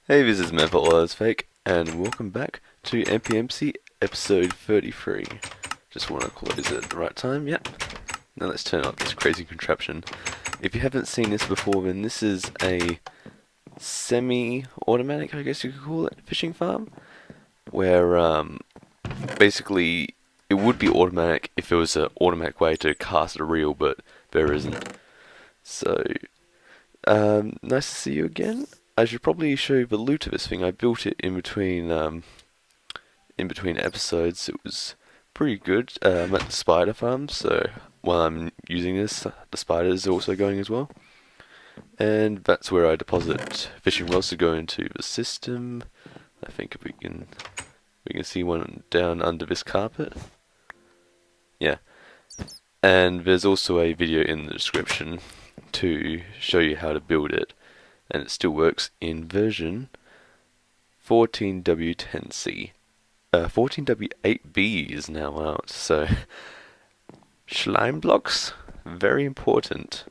Hey, this is Menfa, all that's fake, and welcome back to MPMC episode 33. Just want to close it at the right time, yep. Now let's turn up this crazy contraption. If you haven't seen this before, then this is a semi-automatic, I guess you could call it, fishing farm, where basically it would be automatic if there was an automatic way to cast a reel, but there isn't. So, nice to see you again. I should probably show you the loot of this thing. I built it in between episodes. It was pretty good. I'm at the spider farm, so while I'm using this, the spiders are also going as well. And that's where I deposit fishing rods to go into the system. I think if we can see one down under this carpet. Yeah. And there's also a video in the description to show you how to build it. And it still works in version 14W10C. 14W8B is now out, so slime blocks, very important.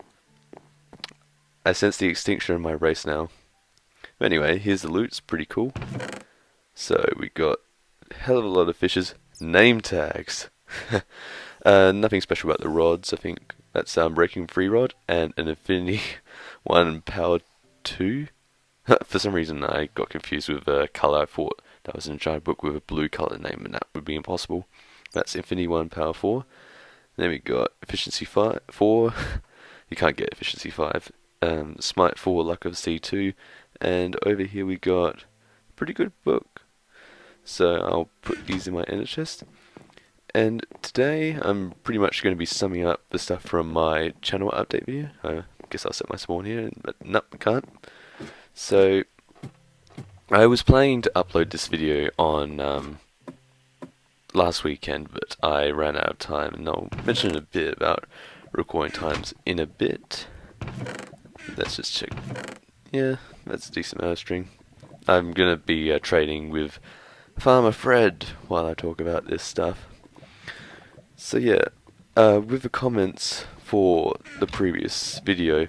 I sense the extinction of my race now. But anyway, here's the loot, it's pretty cool. So we got a hell of a lot of fishes, name tags. Nothing special about the rods, I think that's breaking free rod and an Infinity 1 power 2. For some reason I got confused with a colour. I thought that was an giant book with a blue colour name and that would be impossible. That's Infinity 1 power 4. Then we got efficiency 4. You can't get efficiency 5. Smite 4, luck of C2. And over here we got a pretty good book. So I'll put these in my ender chest. And today I'm pretty much going to be summing up the stuff from my channel update video. I guess I'll set my spawn here, but no, I can't. So I was planning to upload this video on last weekend, but I ran out of time, and I'll mention a bit about recording times in a bit. Let's just check. Yeah, that's a decent amount of string. I'm going to be trading with Farmer Fred while I talk about this stuff. So yeah, with the comments for the previous video,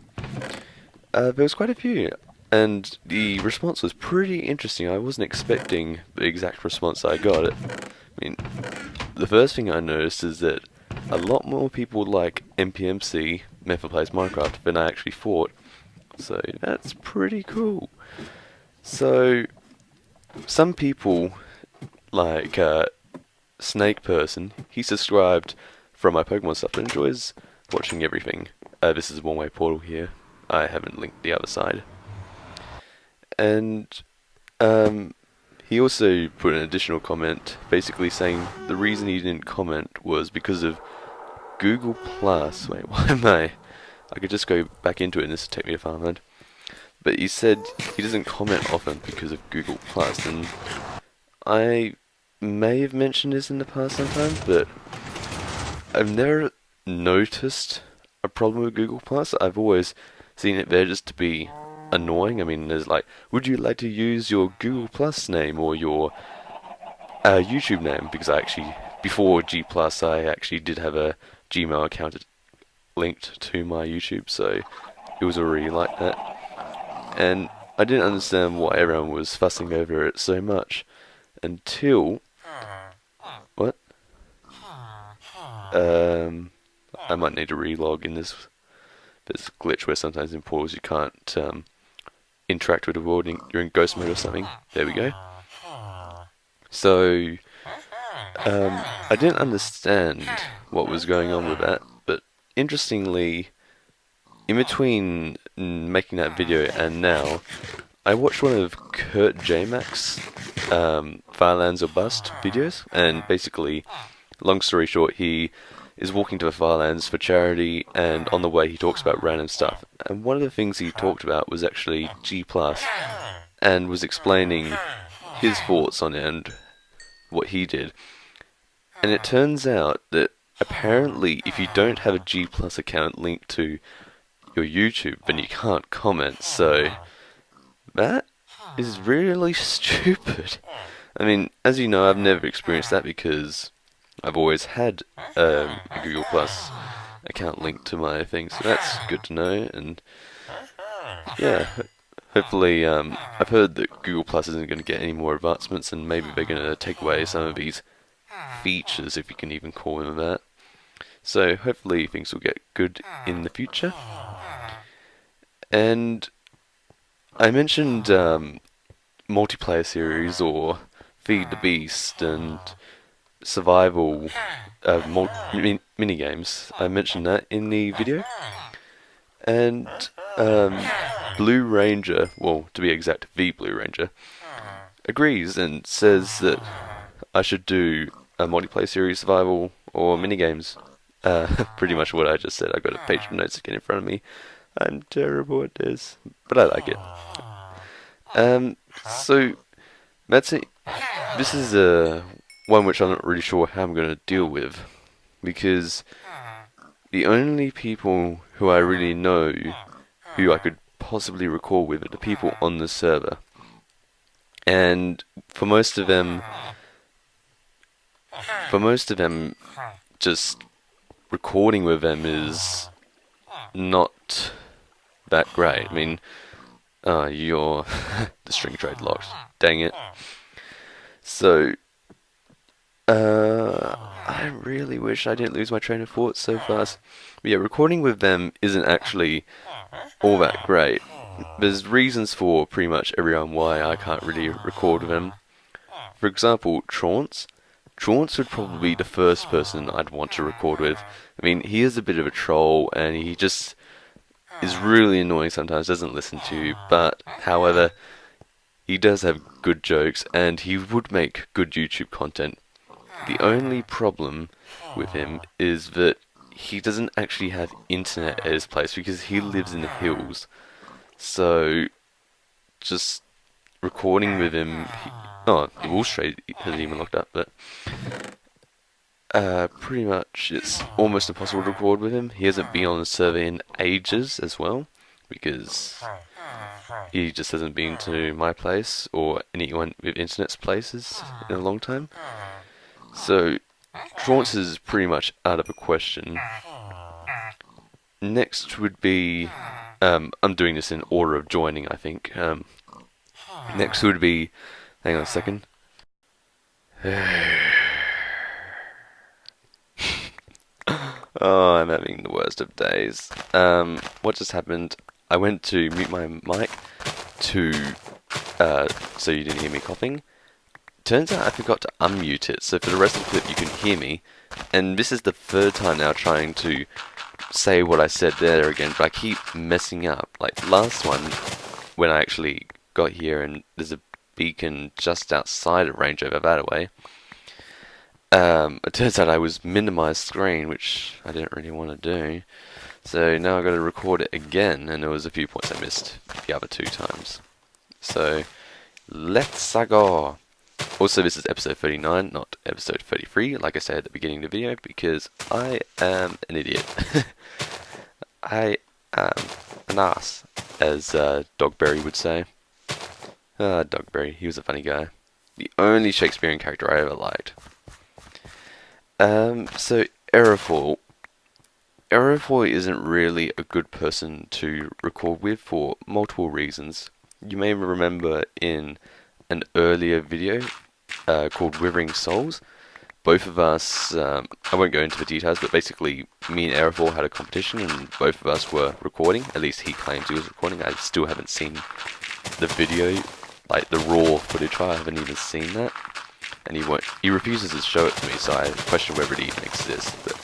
there was quite a few, and the response was pretty interesting. I wasn't expecting the exact response I got. I mean, the first thing I noticed is that a lot more people like MPMC, Menfa Plays Minecraft, than I actually thought. So that's pretty cool. So some people like Snake Person, he subscribed from my Pokemon stuff and enjoys watching everything. This is a one-way portal here. I haven't linked the other side. And he also put an additional comment basically saying the reason he didn't comment was because of Google Plus. Wait, why am I could just go back into it and this would take me to farmland. But he said he doesn't comment often because of Google Plus, and I may have mentioned this in the past sometimes, but I've never noticed a problem with Google Plus. I've always seen it there just to be annoying. I mean, there's like, would you like to use your Google Plus name or your YouTube name? Because I actually, before G Plus, I actually did have a Gmail account linked to my YouTube, so it was already like that. And I didn't understand why everyone was fussing over it so much until what? I might need to relog in this. There's a glitch where sometimes in portals you can't interact with the world you're in ghost mode or something. There we go. So I didn't understand what was going on with that, but interestingly, in between making that video and now, I watched one of Kurt J-Mac's Firelands or Bust videos, and basically, long story short, he is walking to the Firelands for charity, and on the way he talks about random stuff. And one of the things he talked about was actually G+, and was explaining his thoughts on it and what he did. And it turns out that apparently if you don't have a G+ account linked to your YouTube, then you can't comment, so that is really stupid. I mean, as you know, I've never experienced that because I've always had a Google Plus account linked to my thing, so that's good to know. And yeah, Hopefully, I've heard that Google Plus isn't going to get any more advancements, and maybe they're going to take away some of these features, if you can even call them that. So hopefully things will get good in the future. And I mentioned multiplayer series or Feed the Beast and survival mini games. I mentioned that in the video. And Blue Ranger, well, to be exact, the Blue Ranger, agrees and says that I should do a multiplayer series, survival, or minigames. Pretty much what I just said. I've got a page of notes again in front of me. I'm terrible at this, but I like it. So that's it. This is one which I'm not really sure how I'm going to deal with, because the only people who I really know who I could possibly record with are the people on the server. And for most of them, just recording with them is not that great. I mean, the string trade locked. Dang it. So, I really wish I didn't lose my train of thought so fast. But yeah, recording with them isn't actually all that great. There's reasons for pretty much everyone why I can't really record with them. For example, Traunce. Traunce would probably be the first person I'd want to record with. I mean, he is a bit of a troll, and he just is really annoying sometimes, doesn't listen to you, but, however, he does have good jokes, and he would make good YouTube content. The only problem with him is that he doesn't actually have internet at his place, because he lives in the hills. So, just recording with him... the Wall Street hasn't even locked up, but... pretty much it's almost impossible to record with him. He hasn't been on the server in ages as well, because he just hasn't been to my place or anyone with internet's places in a long time. So Traunce is pretty much out of the question. Next would be, I'm doing this in order of joining, I think. Next would be, hang on a second. Oh, I'm having the worst of days. What just happened? I went to mute my mic so you didn't hear me coughing. Turns out I forgot to unmute it, so for the rest of the clip you can hear me. And this is the third time now trying to say what I said there again, but I keep messing up. Like last one, when I actually got here and there's a beacon just outside of range over that way. It turns out I was minimized screen, which I didn't really want to do. So now I've got to record it again, and there was a few points I missed the other two times. So, let's go! Also, this is episode 39, not episode 33, like I said at the beginning of the video, because I am an idiot. I am an ass, as Dogberry would say. Dogberry, he was a funny guy. The only Shakespearean character I ever liked. So Aerofoil. Aerofoil isn't really a good person to record with for multiple reasons. You may remember in an earlier video called Withering Souls, both of us, I won't go into the details, but basically me and Aerofoil had a competition and both of us were recording. At least he claims he was recording. I still haven't seen the video, like the raw footage. I haven't even seen that. And he refuses to show it to me, so I question whether it even exists. But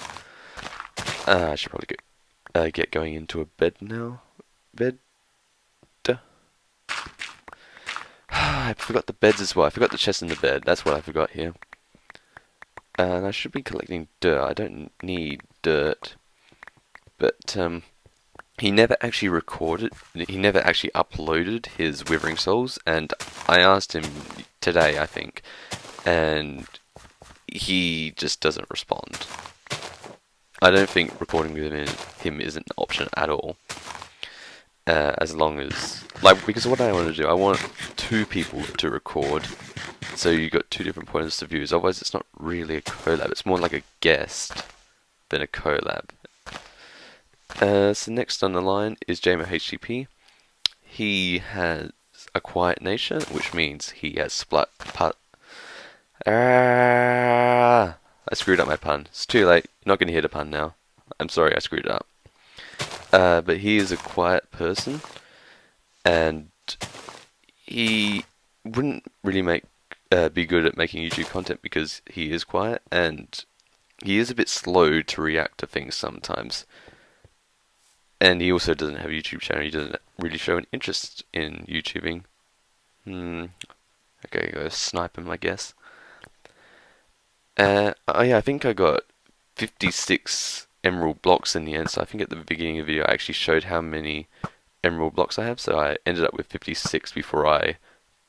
I should probably get going into a bed now. Bed. I forgot the beds as well. I forgot the chest in the bed. That's what I forgot here. And I should be collecting dirt. I don't need dirt. But he never actually recorded. He never actually uploaded his Withering Souls. And I asked him today, I think. And he just doesn't respond. I don't think recording with him is an option at all. As long as, because what I want to do, I want two people to record, so you got two different points of view. Otherwise, it's not really a collab. It's more like a guest than a collab. So next on the line is JMO HTTP. he has a quiet nature, which means he has I screwed up my pun. It's too late. You're not going to hear the pun now. I'm sorry, I screwed it up. But he is a quiet person, and he wouldn't really be good at making YouTube content because he is quiet, and he is a bit slow to react to things sometimes. And he also doesn't have a YouTube channel. He doesn't really show an interest in YouTubing. Okay, go snipe him, I guess. Oh yeah, I think I got 56 emerald blocks in the end. So I think at the beginning of the video I actually showed how many emerald blocks I have. So I ended up with 56 before I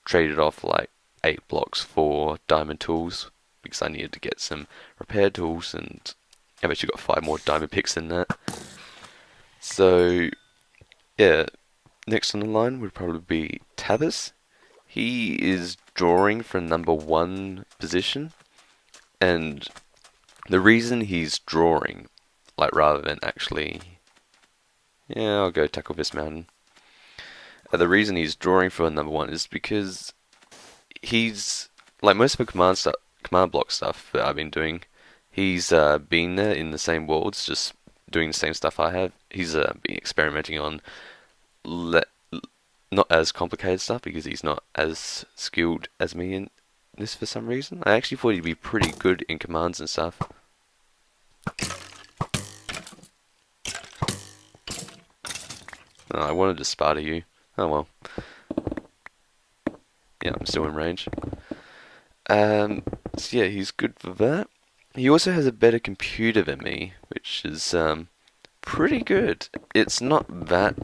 traded off like 8 blocks for diamond tools because I needed to get some repair tools, and I've actually got 5 more diamond picks than that. So yeah, next on the line would probably be Tabas. He is drawing from number 1 position, and the reason he's drawing, like rather than actually, yeah, I'll go tackle this mountain. The reason he's drawing for number 1 is because he's, like most of the command block stuff that I've been doing, he's been there in the same worlds, just doing the same stuff I have. He's been experimenting on not as complicated stuff because he's not as skilled as me in this for some reason. I actually thought he'd be pretty good in commands and stuff. Oh, I wanted to Sparta you. Oh well. Yeah, I'm still in range. So yeah, he's good for that. He also has a better computer than me, which is pretty good. It's not that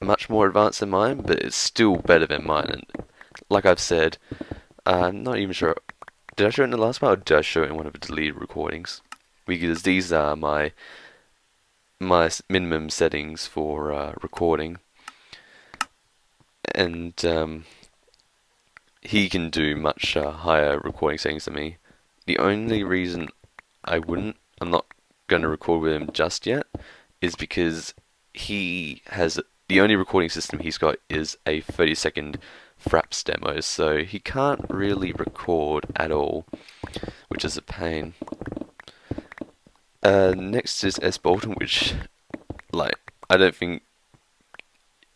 much more advanced than mine, but it's still better than mine. And like I've said, I'm not even sure. Did I show it in the last part, or did I show it in one of the deleted recordings? Because these are my minimum settings for recording, and he can do much higher recording settings than me. The only reason I'm not going to record with him just yet, is because he has the only recording system he's got is a 30-second Fraps demo, so he can't really record at all, which is a pain. Next is S. Bolton, which, like, I don't think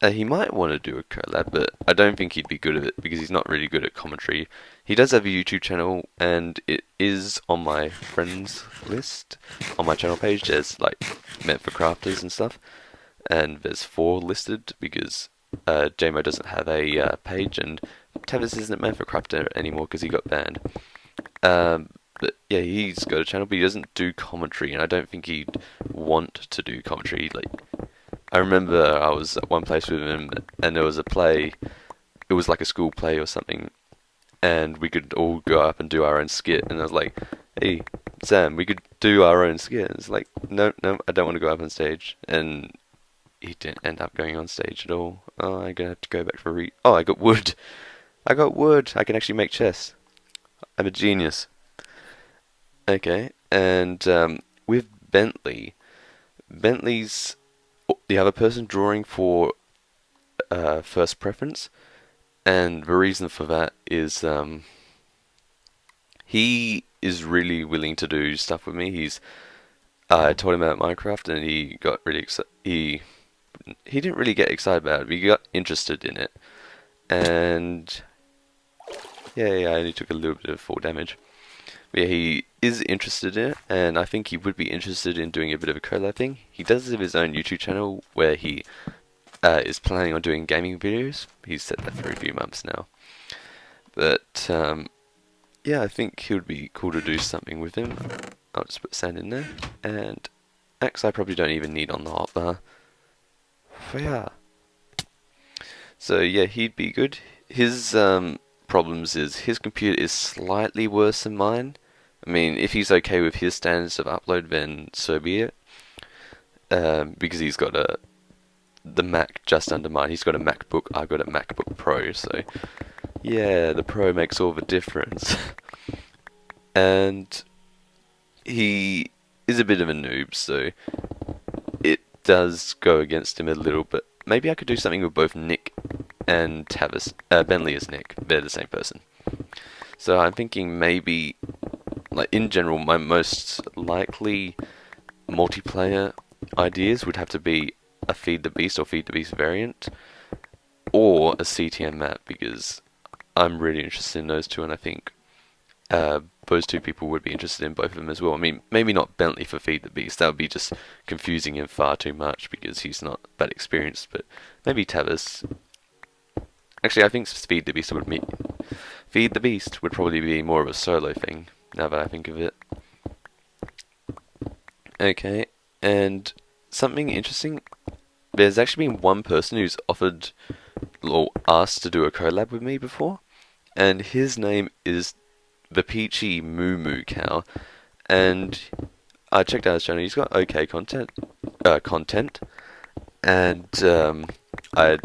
he might want to do a collab, but I don't think he'd be good at it because he's not really good at commentary. He does have a YouTube channel, and it is on my friends list on my channel page. There's like Menfa crafters and stuff, and there's 4 listed because JMO doesn't have a page, and Tavis isn't Menfa crafter anymore because he got banned. But yeah, he's got a channel, but he doesn't do commentary, and I don't think he'd want to do commentary. Like, I remember I was at one place with him, and there was a play. It was like a school play or something, and we could all go up and do our own skit. And I was like, "Hey, Sam, we could do our own skit." And it's like, "No, I don't want to go up on stage." And he didn't end up going on stage at all. Oh, I'm gonna have to go back for Oh, I got wood. I got wood. I can actually make chests. I'm a genius. Okay, and with Bentley's the other person drawing for first preference, and the reason for that is he is really willing to do stuff with me. I told him about Minecraft, and he got really excited. He didn't really get excited about it, but he got interested in it, and yeah, I only took a little bit of fall damage. But yeah, he is interested in it, and I think he would be interested in doing a bit of a collab thing. He does have his own YouTube channel where he is planning on doing gaming videos. He's said that for a few months now. But yeah, I think he would be cool to do something with him. I'll just put sand in there, and axe I probably don't even need on the hotbar. Yeah. So yeah, he'd be good. His problems is his computer is slightly worse than mine. I mean, if he's okay with his standards of upload, then so be it. Because he's got the Mac just under mine. He's got a MacBook. I've got a MacBook Pro. So yeah, the Pro makes all the difference. And he is a bit of a noob, so it does go against him a little. But maybe I could do something with both Nick and Bentley is Nick. They're the same person. So I'm thinking maybe, like in general, my most likely multiplayer ideas would have to be a Feed the Beast or Feed the Beast variant, or a CTM map, because I'm really interested in those two, and I think those two people would be interested in both of them as well. I mean, maybe not Bentley for Feed the Beast, that would be just confusing him far too much because he's not that experienced, but maybe Tavis. Actually, I think Feed the Beast would probably be more of a solo thing, now that I think of it. Okay, and something interesting, there's actually been one person who's offered or asked to do a collab with me before, and his name is the Peachy Moo Moo Cow, and I checked out his channel. He's got okay content, and I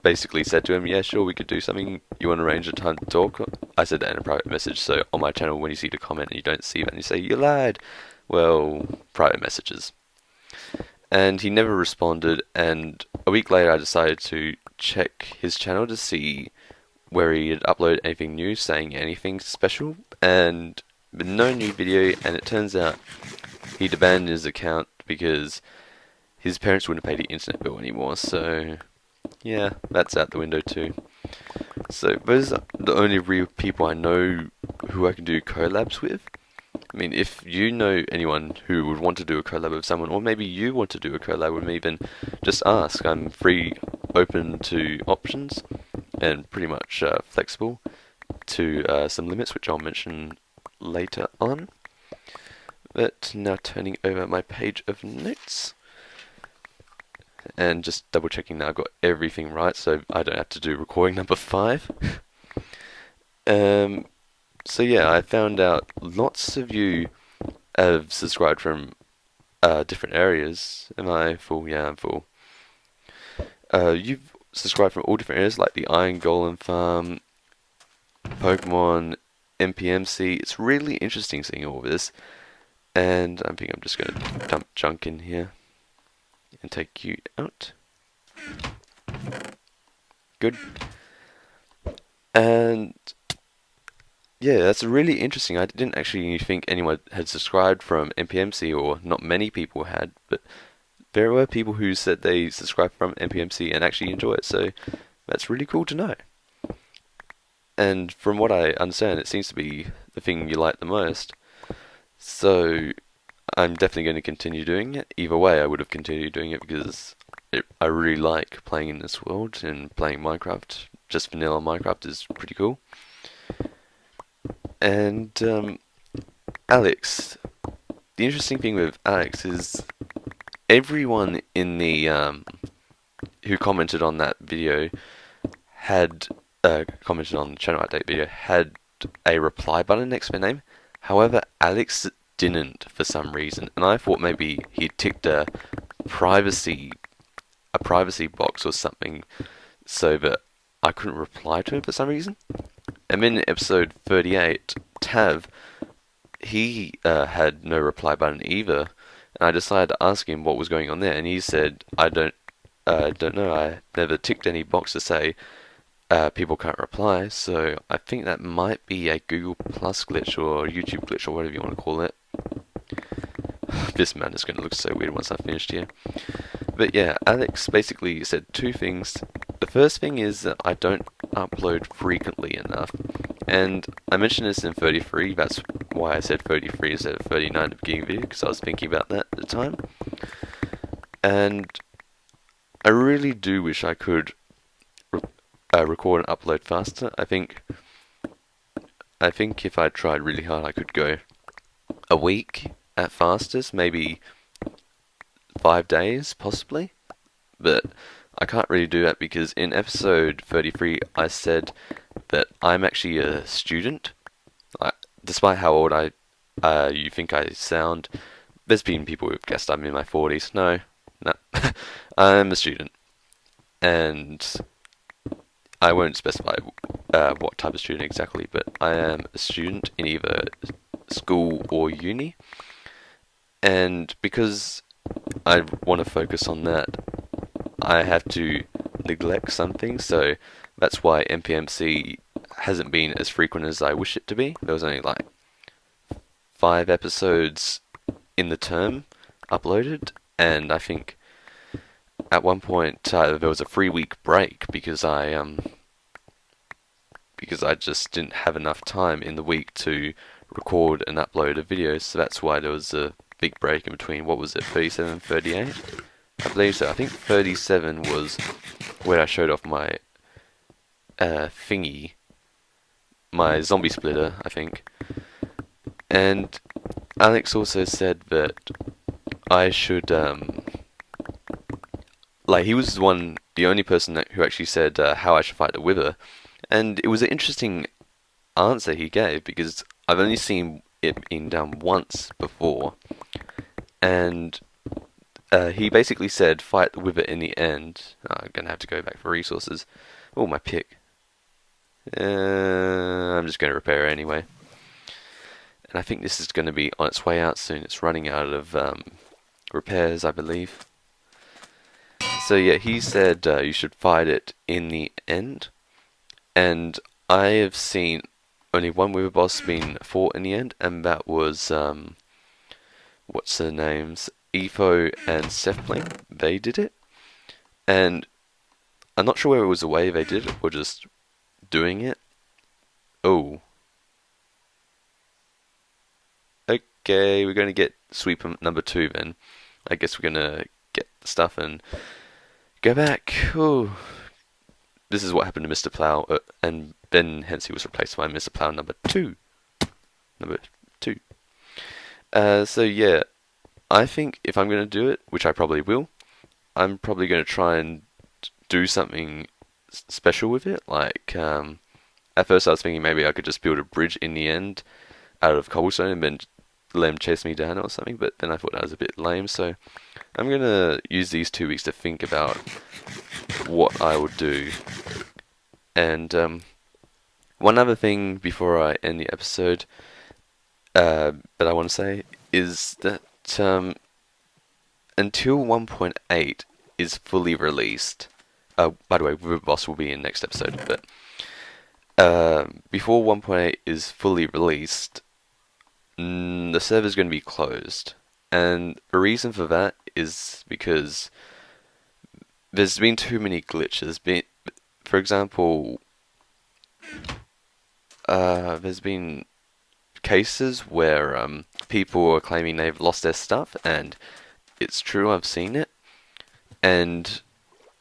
basically said to him, yeah, sure, we could do something. You want to arrange a time to talk? I said that in a private message, so on my channel, when you see the comment and you don't see that and you say, you lied, well, private messages. And he never responded, and a week later I decided to check his channel to see where he had uploaded anything new, saying anything special, and no new video, and it turns out he'd abandoned his account because his parents wouldn't pay the internet bill anymore, so yeah, that's out the window too. So those are the only real people I know who I can do collabs with. I mean, if you know anyone who would want to do a collab with someone, or maybe you want to do a collab with me, then just ask. I'm free, open to options, and pretty much flexible to some limits, which I'll mention later on. But now turning over my page of notes, and just double checking that I've got everything right, so I don't have to do recording number 5. So yeah, I found out lots of you have subscribed from different areas. Am I full? Yeah, I'm full. You've subscribed from all different areas, like the Iron Golem Farm, Pokemon, NPMC. It's really interesting seeing all this, and I think I'm just going to dump junk in here and take you out. Good. And yeah, that's really interesting. I didn't actually think anyone had subscribed from NPMC, or not many people had, but there were people who said they subscribed from NPMC and actually enjoy it, so that's really cool to know. And from what I understand, it seems to be the thing you like the most. So I'm definitely going to continue doing it. Either way, I would have continued doing it because I really like playing in this world, and playing Minecraft, just vanilla Minecraft, is pretty cool. And Alex, the interesting thing with Alex is everyone in the who commented on that video had commented on the channel update video had a reply button next to their name. However, Alex didn't for some reason, and I thought maybe he ticked a privacy box or something so that I couldn't reply to him for some reason. And then in episode 38, Tav, he had no reply button either, and I decided to ask him what was going on there, and he said, I don't know, I never ticked any box to say people can't reply, so I think that might be a Google Plus glitch or YouTube glitch or whatever you want to call it. This man is going to look so weird once I've finished here. But yeah, Alex basically said two things. The first thing is that I don't upload frequently enough, and I mentioned this in 33, that's why I said 33 instead of 39 at the beginning of the video, because I was thinking about that at the time. And I really do wish I could record and upload faster. I think if I tried really hard, I could go a week at fastest, maybe 5 days possibly, but I can't really do that because in episode 33 I said that I'm actually a student. Despite how old you think I sound, there's been people who've guessed I'm in my 40s. No, I'm a student, and I won't specify what type of student exactly, but I am a student in either school or uni, and because I want to focus on that, I have to neglect some things, so that's why MPMC hasn't been as frequent as I wish it to be. There was only like 5 episodes in the term uploaded, and I think at one point there was a 3-week break because I just didn't have enough time in the week to record and upload a video, so that's why there was a big break in between. What was it, 37 and 38? I believe so. I think 37 was where I showed off my thingy, my zombie splitter, I think. And Alex also said that I should, like, he was the only person who actually said how I should fight the Wither. And it was an interesting answer he gave, because I've only seen it being done once before. And he basically said, fight the Wither in the end. I'm going to have to go back for resources. Oh, my pick. I'm just going to repair it anyway. And I think this is going to be on its way out soon. It's running out of repairs, I believe. So yeah, he said you should fight it in the end. And I have seen only one Wither boss being fought in the end, and that was, what's their names? Efo and Sethblink. They did it. And I'm not sure whether it was the way they did it or just doing it. Oh. Okay, we're going to get sweep number 2 then. I guess we're going to get the stuff and go back. Oh. This is what happened to Mr. Plow, and then hence he was replaced by Mr. Plow number 2. Number 2. So yeah, I think if I'm going to do it, which I probably will, I'm probably going to try and do something special with it. Like, at first I was thinking maybe I could just build a bridge in the end out of cobblestone and then let him chase me down or something, but then I thought that was a bit lame, so I'm going to use these 2 weeks to think about what I would do. And one other thing before I end the episode that I want to say is that until 1.8 is fully released, by the way, Wither Boss will be in next episode, but before 1.8 is fully released, the server is going to be closed. And the reason for that is because there's been too many glitches. For example, there's been cases where people are claiming they've lost their stuff, and it's true, I've seen it. And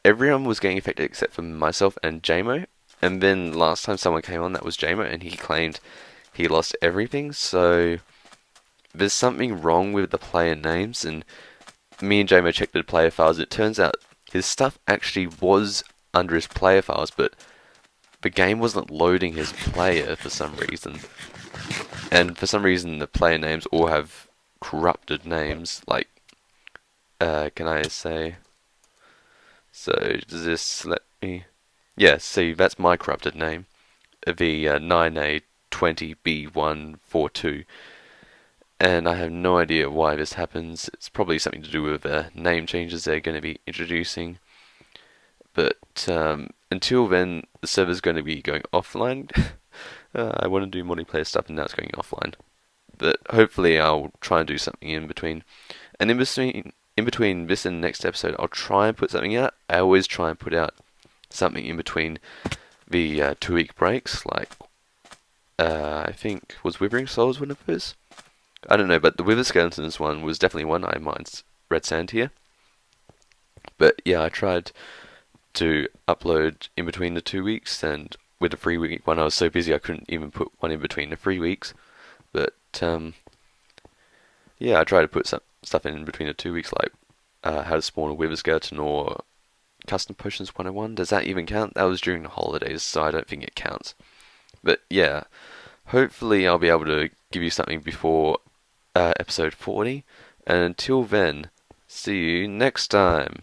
everyone was getting affected except for myself and JMO. And then last time someone came on, that was JMO, and he claimed he lost everything. So there's something wrong with the player names, and me and JMO checked the player files. It turns out his stuff actually was under his player files, but the game wasn't loading his player for some reason. And for some reason the player names all have corrupted names, like, can I say, so does this let me, yeah, see, that's my corrupted name, the 9A20B142, and I have no idea why this happens. It's probably something to do with name changes they're going to be introducing. But until then, the server's going to be going offline. I want to do multiplayer stuff, and now it's going offline. But hopefully, I'll try and do something in between. And in between this and the next episode, I'll try and put something out. I always try and put out something in between the 2-week breaks. Like, I think was Withering Souls one of those. I don't know, but the Wither Skeletons one was definitely one. I mined Red Sand here. But yeah, I tried to upload in between the 2 weeks, and with the 3-week one I was so busy I couldn't even put one in between the 3 weeks. But yeah, I tried to put some stuff in between the 2 weeks, like how to spawn a Wither Skeleton or Custom Potions 101. Does that even count? That was during the holidays, so I don't think it counts. But yeah, hopefully I'll be able to give you something before episode 40, and until then, see you next time.